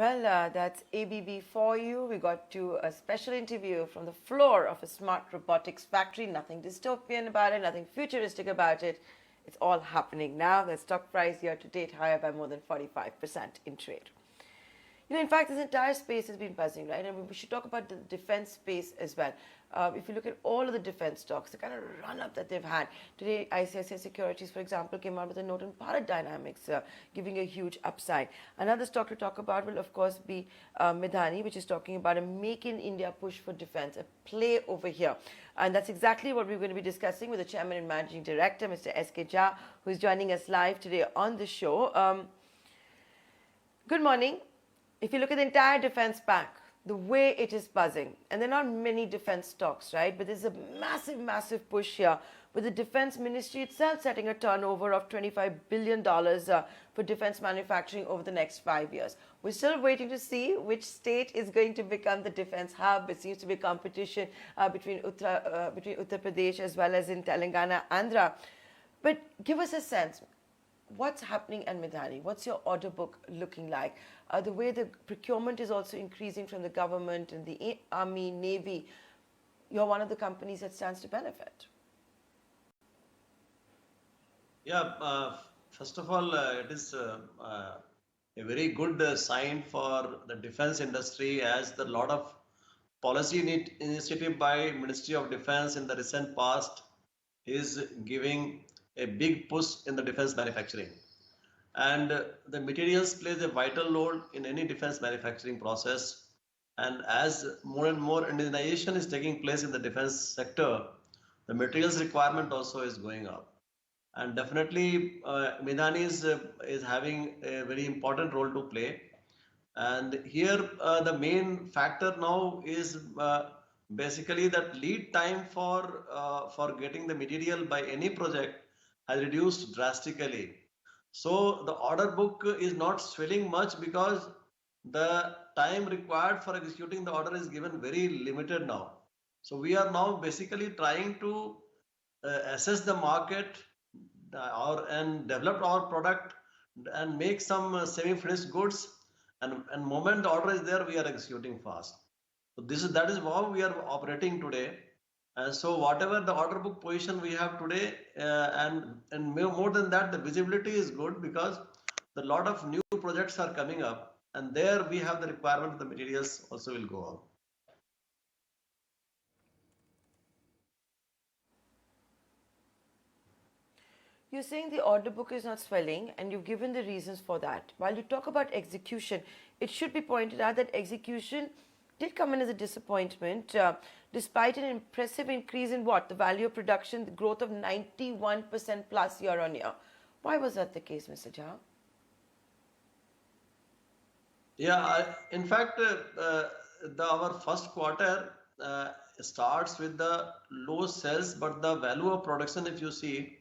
Well, that's ABB for you. We got to a special interview from the floor of a smart robotics factory. Nothing dystopian about it, nothing futuristic about it. It's all happening now. The stock price year to date higher by more than 45% in trade. In fact, this entire space has been buzzing, right? And we should talk about the defense space as well. If you look at all of the defense stocks, the kind of run up that they've had. Today, ICICI Securities, for example, came out with a note on Bharat Dynamics, giving a huge upside. Another stock to talk about will, of course, be Midhani, which is talking about a Make in India push for defense, a play over here. And that's exactly what we're going to be discussing with the Chairman and Managing Director, Mr. S.K. Jha, who's joining us live today on the show. Good morning. If you look at the entire defense pack, the way it is buzzing, and there are not many defense stocks, right? But there's a massive, massive push here with the defense ministry itself setting a turnover of $25 billion for defense manufacturing over the next 5 years. We're still waiting to see which state is going to become the defense hub. It seems to be competition between Uttar Pradesh as well as in Telangana, Andhra. But give us a sense. What's happening at Midhani? What's your order book looking like? The way the procurement is also increasing from the government and the army, navy, you're one of the companies that stands to benefit. Yeah, first of all, it is a very good sign for the defense industry as the lot of policy initiative by Ministry of Defense in the recent past is giving a big push in the defense manufacturing. And the materials plays a vital role in any defense manufacturing process. And as more and more indigenization is taking place in the defense sector, the materials requirement also is going up. And definitely, Midhani is having a very important role to play. And here, the main factor now is basically that lead time for getting the material by any project has reduced drastically. So the order book is not swelling much because the time required for executing the order is given very limited now. So we are now basically trying to assess the market and develop our product and make some semi-finished goods, and moment the order is there, we are executing fast. So that is how we are operating today. And so whatever the order book position we have today, and more than that, the visibility is good because the lot of new projects are coming up, and there we have the requirement of the materials also will go up. You're saying the order book is not swelling, and you've given the reasons for that. While you talk about execution, it should be pointed out that execution did come in as a disappointment, despite an impressive increase in what? The value of production, the growth of 91% plus year on year. Why was that the case, Mr. Jha? Yeah, in fact, our first quarter starts with the low sales, but the value of production, if you see,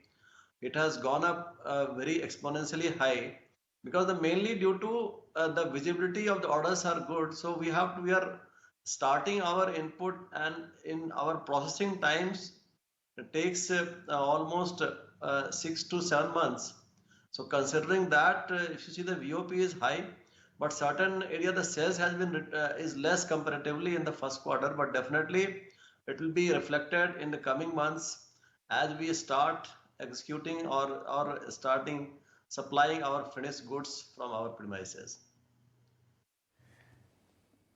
it has gone up very exponentially high because mainly due to the visibility of the orders are good. So we are starting our input, and in our processing times it takes almost 6 to 7 months. So considering that, if you see the VOP is high, but certain area the sales has been is less comparatively in the first quarter, but definitely it will be reflected in the coming months as we start executing or starting supplying our finished goods from our premises.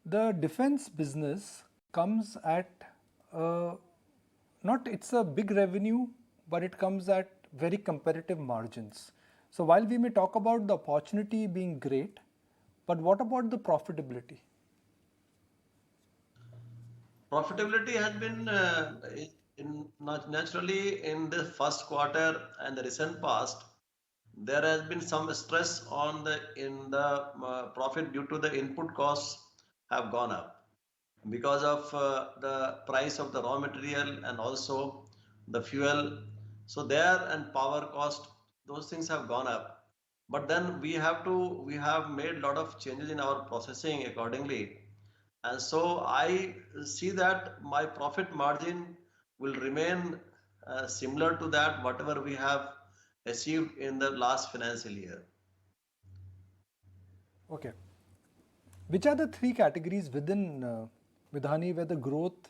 The defense business comes at not it's a big revenue, but it comes at very competitive margins. So while we may talk about the opportunity being great, but what about the profitability? Profitability has been naturally in the first quarter and the recent past. There has been some stress on the in the profit due to the input costs have gone up because of the price of the raw material and also the fuel. So there and power cost, those things have gone up. But then we have made a lot of changes in our processing accordingly. And so I see that my profit margin will remain similar to that, whatever we have achieved in the last financial year. Okay. Which are the three categories within Midhani where the growth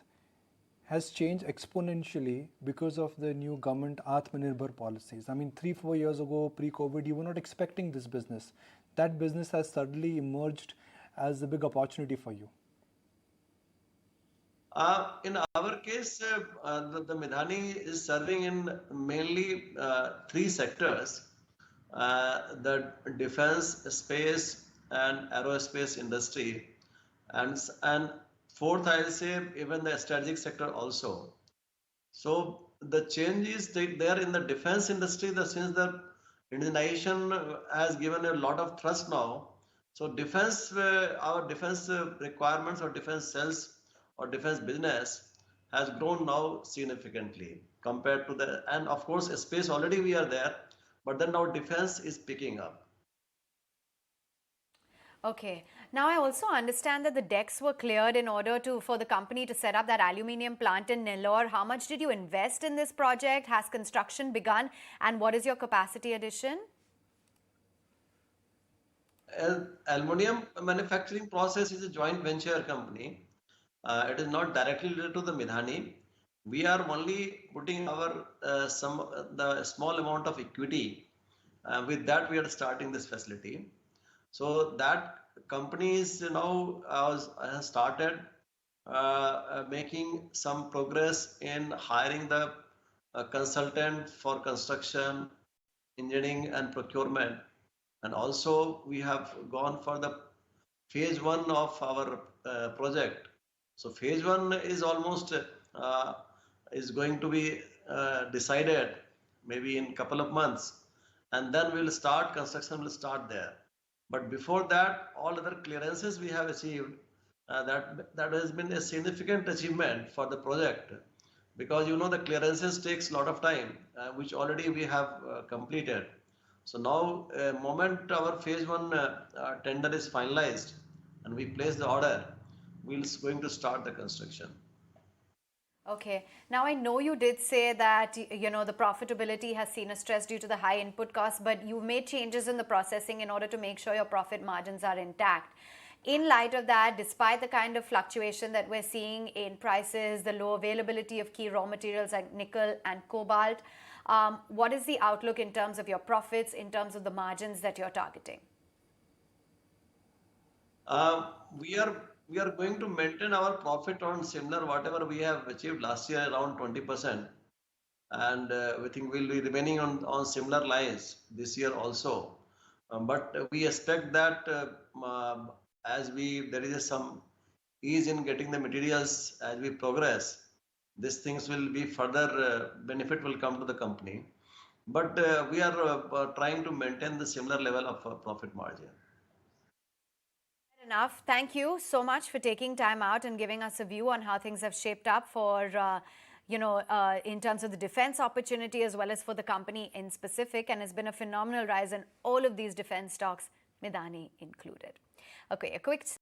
has changed exponentially because of the new government Atmanirbhar policies? I mean, 3-4 years ago, pre-COVID, you were not expecting this business. That business has suddenly emerged as a big opportunity for you. In our case, the Midhani is serving in mainly three sectors: the defense, space, and aerospace industry, and fourth, I'll say even the strategic sector also. So the change is there in the defense industry, since the Indian has given a lot of thrust now. So defense, our defense requirements or defense sales or defense business has grown now significantly compared to and of course space already we are there, but then now defense is picking up. Okay. Now I also understand that the decks were cleared in order for the company to set up that aluminium plant in Nellore. How much did you invest in this project? Has construction begun? And what is your capacity addition? Aluminium manufacturing process is a joint venture company. It is not directly related to the Midhani. We are only putting our the small amount of equity. With that, we are starting this facility. So that company is now has started making some progress in hiring the consultant for construction, engineering, and procurement. And also, we have gone for the phase one of our project. So phase one is almost is going to be decided maybe in couple of months, and then we'll start construction will start there. But before that, all other clearances we have achieved. That has been a significant achievement for the project, because the clearances takes a lot of time, which already we have completed. So now, moment our phase one tender is finalized and we place the order, we're going to start the construction. Okay. Now I know you did say that the profitability has seen a stress due to the high input costs, but you've made changes in the processing in order to make sure your profit margins are intact. In light of that, despite the kind of fluctuation that we're seeing in prices, the low availability of key raw materials like nickel and cobalt, what is the outlook in terms of your profits, in terms of the margins that you're targeting? We are going to maintain our profit on similar whatever we have achieved last year, around 20%, and we think we'll be remaining on similar lines this year also. But we expect that as there is some ease in getting the materials as we progress, these things will be further benefit will come to the company. But we are trying to maintain the similar level of profit margin. Enough. Thank you so much for taking time out and giving us a view on how things have shaped up for, in terms of the defense opportunity as well as for the company in specific. And it's been a phenomenal rise in all of these defense stocks, Midhani included. Okay, a quick